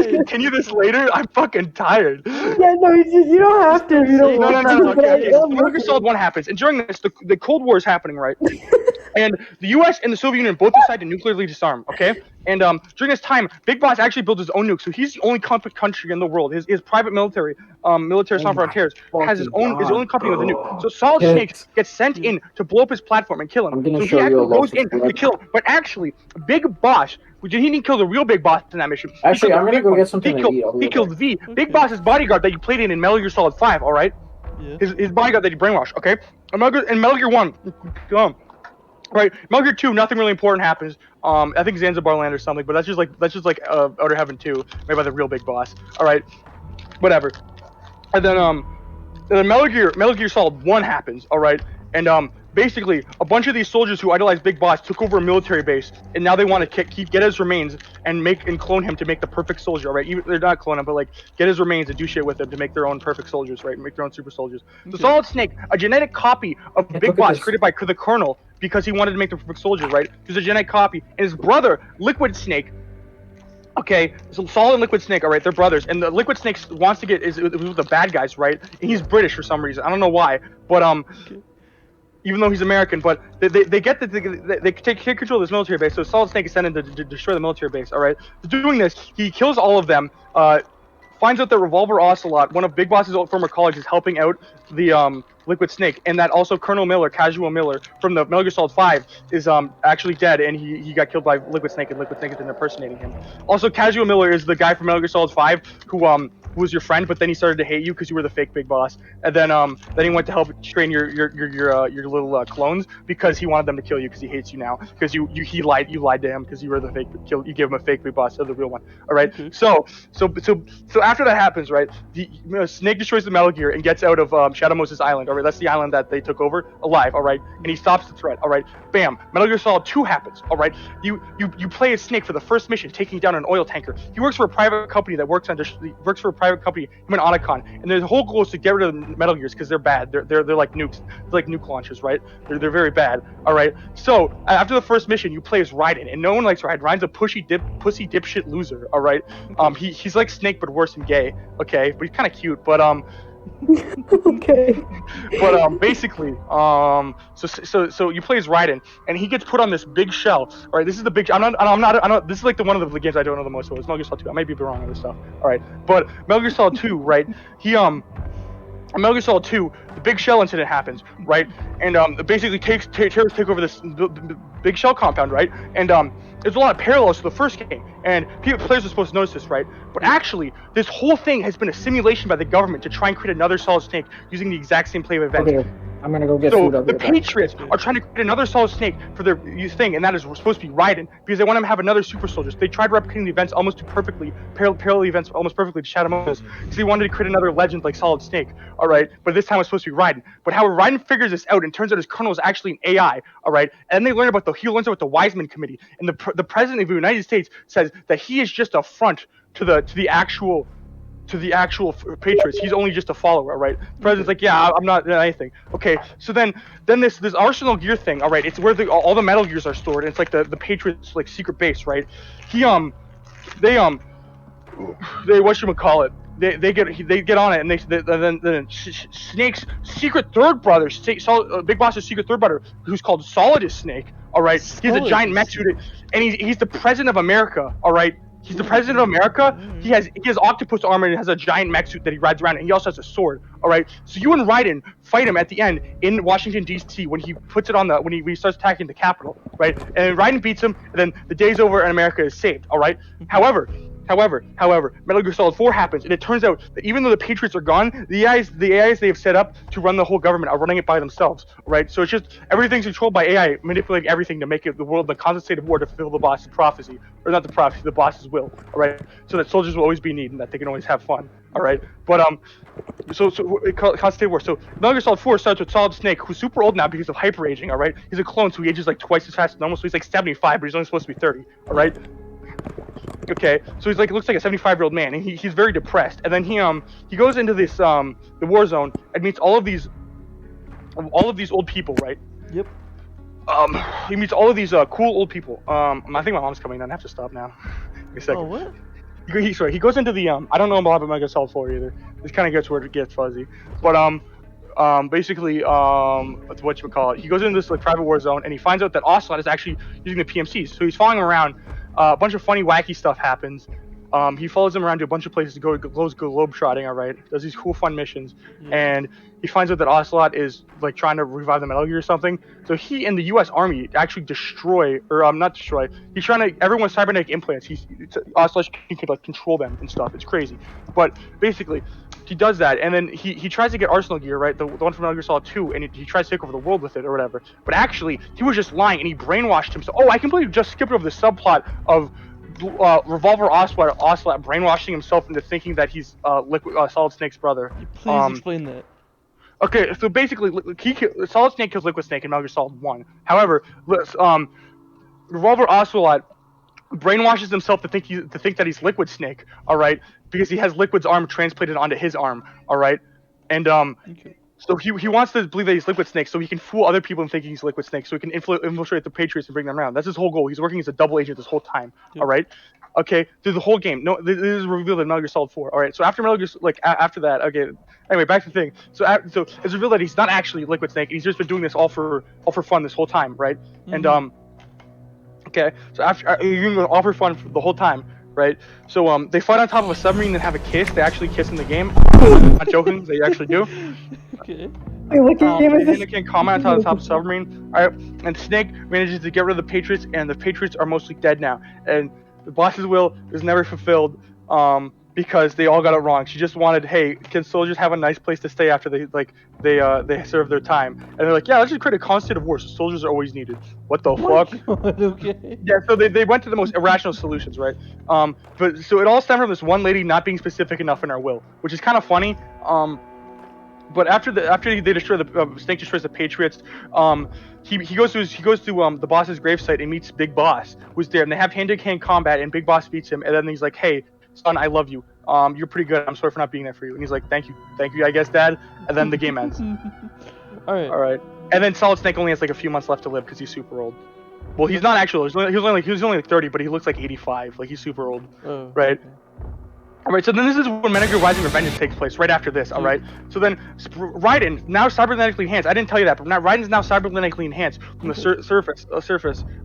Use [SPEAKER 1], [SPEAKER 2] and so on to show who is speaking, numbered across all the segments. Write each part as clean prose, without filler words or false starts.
[SPEAKER 1] continue this later? I'm fucking tired.
[SPEAKER 2] Yeah, no, you don't have to if you don't want to.
[SPEAKER 1] No. Okay. So Metal Gear Solid 1 happens, and during this, the Cold War is happening, right? And the U.S. and the Soviet Union both decide to nuclearly disarm. Okay, and during this time, Big Boss actually builds his own nuke, so he's the only country in the world. His private military, Militaire Sans Frontières, has his own company with a nuke. So Solid Snake gets sent in to blow up his platform and kill him. So he actually goes in to kill him, but actually, Big Boss. He didn't kill the real Big Boss in that mission.
[SPEAKER 2] Actually, I'm gonna go get something to eat.
[SPEAKER 1] He killed V, Big Boss's bodyguard that you played in Metal Gear Solid 5. All right, his bodyguard that he brainwashed. Okay, and Metal Gear 1. Right, Metal Gear 2, nothing really important happens. I think Zanzibar Land or something, but that's just like Outer Heaven 2, made by the real Big Boss. All right, whatever. And then Metal Gear Solid 1 happens. All right, and basically a bunch of these soldiers who idolized Big Boss took over a military base, and now they want to get his remains and clone him to make the perfect soldier. Right, they're not clone him, but like get his remains and do shit with him to make their own perfect soldiers. Right, make their own super soldiers. So Solid Snake, a genetic copy of Big Boss created by the Colonel, because he wanted to make the perfect soldier, right? There's a genetic copy, and his brother, Liquid Snake. Okay, so Solid and Liquid Snake, all right, they're brothers, and the Liquid Snake wants to is with the bad guys, right? And he's British for some reason, I don't know why, but even though he's American, but they take control of this military base. So Solid Snake is sent in to destroy the military base, all right? Doing this, he kills all of them. Finds out that Revolver Ocelot, one of Big Boss's old former colleagues, is helping out the Liquid Snake, and that also Colonel Miller, Casual Miller, from the Metal Gear Solid 5, is actually dead, and he got killed by Liquid Snake, and Liquid Snake has been impersonating him. Also, Casual Miller is the guy from Metal Gear Solid 5 who was your friend, but then he started to hate you because you were the fake Big Boss, and then he went to help train your little clones because he wanted them to kill you because he hates you now because he lied to him because you were the fake you gave him a fake Big Boss, so the real one. All right, so after that happens, right, Snake destroys the Metal Gear and gets out of Shadow Moses Island. All right, that's the island that they took over alive. All right, and he stops the threat. All right, bam, Metal Gear Solid 2 happens. All right, you play as Snake for the first mission, taking down an oil tanker. He works for a private company that works for a private company, him and Otacon, and their whole goal is to get rid of the Metal Gears because they're bad. They're like nukes. They're like nuke launchers, right? They're very bad. All right. So after the first mission, you play as Raiden, and no one likes Raiden. Raiden's a pussy dipshit loser. All right. He's like Snake but worse and gay. Okay, but he's kind of cute. But
[SPEAKER 2] okay.
[SPEAKER 1] But basically, so you play as Raiden, and he gets put on this big shell. All right, this is the big. I'm not. This is like one of the games I don't know the most about. It's Metal Gear Solid 2. I might be wrong on this stuff. All right, but Metal Gear Solid 2, right? In Metal Gear Solid 2, the big shell incident happens, right? And basically terrorists take over this big shell compound, right? And there's a lot of parallels to the first game, and players are supposed to notice this, right? But actually, this whole thing has been a simulation by the government to try and create another Solid Snake using the exact same play of events.
[SPEAKER 2] Okay, I'm gonna go get food.
[SPEAKER 1] So the Patriots are trying to create another Solid Snake for their thing, and that is supposed to be Raiden, because they want him to have another super soldier. So they tried replicating the events almost perfectly, parallel events almost perfectly to Shadow Moses, because they wanted to create another legend like Solid Snake. All right, but this time it was supposed to be Raiden. But however, Raiden figures this out, and turns out his colonel is actually an AI. All right, and then he learns about the Wiseman Committee, and the president of the United States says that he is just a front to the actual Patriots. He's only just a follower, right? The president's like, yeah, I'm not anything. Okay, so then this Arsenal Gear thing, all right, it's where all the Metal Gears are stored, and it's like the Patriots like secret base, right? They whatchamacallit, they get on it, and then Snake's secret third brother, Big Boss's secret third brother, who's called Solidus Snake, all right, he has a giant mech suit, and he's the president of America, all right. He's the president of America. He has octopus armor and has a giant mech suit that he rides around, and he also has a sword. All right. So you and Raiden fight him at the end in Washington D.C. when he puts it on when he starts attacking the Capitol, right? And Raiden beats him, and then the day's over and America is saved. All right. However, Metal Gear Solid 4 happens, and it turns out that even though the Patriots are gone, the AIs they have set up to run the whole government are running it by themselves, right? So it's just everything's controlled by AI, manipulating everything to make it the world the constant state of war to fulfill the boss's prophecy, or not the prophecy, the boss's will, all right? So that soldiers will always be needed, and that they can always have fun, all right? But so constant state of war. So Metal Gear Solid 4 starts with Solid Snake, who's super old now because of hyper aging, all right? He's a clone, so he ages like twice as fast as normal, so he's like 75, but he's only supposed to be 30, all right? Okay, so he's like looks like a 75-year-old man, and he's very depressed. And then he goes into this the war zone and meets all of these old people, right?
[SPEAKER 3] Yep.
[SPEAKER 1] He meets all of these cool old people. I think my mom's coming in. I have to stop now. Give me a second.
[SPEAKER 3] Oh, what?
[SPEAKER 1] he goes into the I don't know about Metal Gear Solid 4 either. This kind of gets where it gets fuzzy, but basically what you would call it. He goes into this like private war zone and he finds out that Ocelot is actually using the PMCs. So he's following him around. A bunch of funny, wacky stuff happens. He follows him around to a bunch of places to goes globe-trotting, all right? Does these cool, fun missions, and he finds out that Ocelot is like trying to revive the Metal Gear or something. So he and the U.S. Army actually destroy, or not destroy. He's trying to everyone's cybernetic implants. Ocelot can like control them and stuff. It's crazy, but basically, he does that, and then he tries to get Arsenal gear, right? The one from Metal Gear Solid 2, and he tries to take over the world with it or whatever. But actually, he was just lying, and he brainwashed him. So I completely just skipped over the subplot of Revolver Ocelot brainwashing himself into thinking that he's Solid Snake's brother.
[SPEAKER 3] Please explain that.
[SPEAKER 1] Okay, so basically, Solid Snake kills Liquid Snake in Metal Gear Solid 1. However, Revolver Ocelot brainwashes himself to think that he's Liquid Snake, all right, because he has Liquid's arm transplanted onto his arm, all right, and so he wants to believe that he's Liquid Snake, so he can fool other people in thinking he's Liquid Snake, so he can infiltrate the Patriots and bring them around. That's his whole goal. He's working as a double agent this whole time. Yep. All right, okay, through the whole game. No, this is revealed in Metal Gear Solid 4. All right, so after Metal Gear, after that, okay. Anyway, back to the thing. So it's revealed that he's not actually Liquid Snake. He's just been doing this all for fun this whole time, right? Mm-hmm. And okay, so after you're doing all for fun the whole time. Right, so they fight on top of a submarine and have a kiss. They actually kiss in the game. I'm not joking, they actually do.
[SPEAKER 3] Okay.
[SPEAKER 2] Wait, what game is this?
[SPEAKER 1] They can comment on top of the submarine. All right, and Snake manages to get rid of the Patriots, and the Patriots are mostly dead now. And the boss's will is never fulfilled because they all got it wrong. She just wanted, hey, can soldiers have a nice place to stay after they serve their time? And they're like, yeah, let's just create a constant state of war so soldiers are always needed. What the fuck?
[SPEAKER 3] Okay.
[SPEAKER 1] Yeah, so they went to the most irrational solutions, right? But so it all stemmed from this one lady not being specific enough in her will, which is kind of funny. But after they destroy Snake destroys the Patriots, he goes to the boss's gravesite and meets Big Boss, who's there, and they have hand-to-hand combat, and Big Boss beats him, and then he's like, hey, son, I love you. You're pretty good. I'm sorry for not being there for you. And he's like, thank you, I guess, Dad. And then the game ends.
[SPEAKER 3] All right.
[SPEAKER 1] And then Solid Snake only has like a few months left to live because he's super old. Well, he's not actually. He was only like 30, but he looks like 85. Like he's super old, right? Okay. All right, so then this is when Metal Gear Rising Revengeance takes place, right after this, all right? So then Raiden, now cybernetically enhanced. I didn't tell you that, but now Raiden's now cybernetically enhanced from the surface, all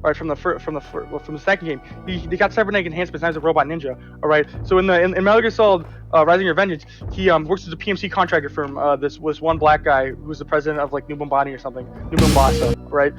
[SPEAKER 1] right, from the second game. He got cybernetic enhancements, now he's a robot ninja, all right? So in Metal Gear Solid Rising Revengeance, he works as a PMC contractor for this one black guy who's the president of like New Bombani or something, New Bombasa, right?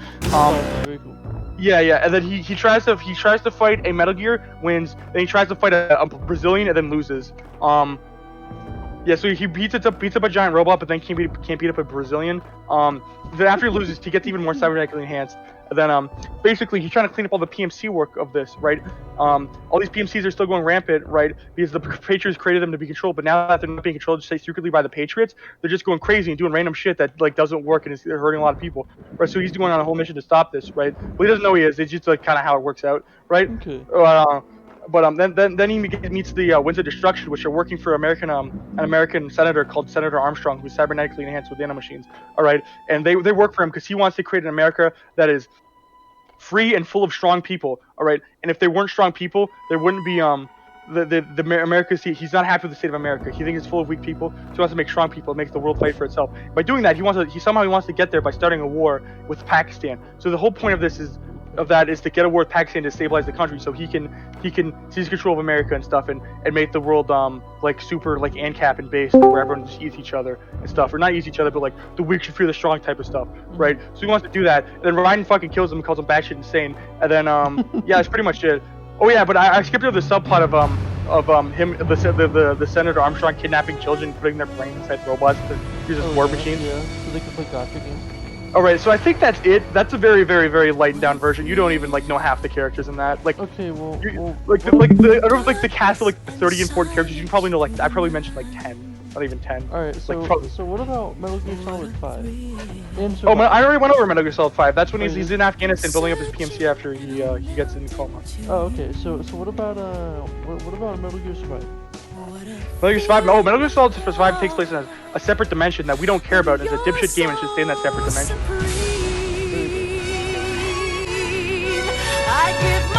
[SPEAKER 3] Very cool.
[SPEAKER 1] Yeah, and then he tries to fight a Metal Gear, wins. Then he tries to fight a Brazilian and then loses. Yeah, so he beats up a giant robot, but then can't beat up a Brazilian. Then after he loses, he gets even more cybernetically enhanced. And then basically he's trying to clean up all the PMC work of this, right? All these PMCs are still going rampant, right? Because the Patriots created them to be controlled, but now that they're not being controlled, say secretly by the Patriots, they're just going crazy and doing random shit that like doesn't work and is hurting a lot of people, right? So he's going on a whole mission to stop this, right? Well, he doesn't know he is. It's just like kind of how it works out, right?
[SPEAKER 3] Okay.
[SPEAKER 1] But then he meets the Winds of Destruction, which are working for an American senator called Senator Armstrong, who's cybernetically enhanced with nanomachines. All right, and they work for him because he wants to create an America that is free and full of strong people. All right, and if they weren't strong people, there wouldn't be the America's. He's not happy with the state of America. He thinks it's full of weak people. So he wants to make strong people, make the world fight for itself. By doing that, he somehow wants to get there by starting a war with Pakistan. So the whole point of this is to get a war with Pakistan to stabilize the country, so he can seize control of America and stuff, and make the world like super like ANCAP and based, where everyone just eats each other and stuff, or not eats each other, but like the weak should fear the strong type of stuff, right? So he wants to do that, and then Raiden fucking kills him and calls him batshit insane, and then yeah, that's pretty much it. Oh yeah, but I skipped over the subplot of him, the Senator Armstrong kidnapping children, putting their brains inside robots to use as war machines.
[SPEAKER 3] Yeah, so they can play gotcha games.
[SPEAKER 1] Alright, so I think that's it. That's a very, very, very lightened down version. You don't even like know half the characters in that. Like,
[SPEAKER 3] okay, well,
[SPEAKER 1] I don't know, like the cast of like 30 important characters. You can probably know like I probably mentioned like 10, not even 10.
[SPEAKER 3] All right, so
[SPEAKER 1] like,
[SPEAKER 3] so what about Metal Gear Solid 5?
[SPEAKER 1] I already went over Metal Gear Solid 5. That's when he's in Afghanistan building up his PMC after he gets in coma.
[SPEAKER 3] Oh, okay. So what about Metal Gear Survive?
[SPEAKER 1] Metal Gear Survive. Oh, Metal Gear Solid Survive takes place in a separate dimension that we don't care about. It's a dipshit game and should stay in that separate dimension.
[SPEAKER 4] I give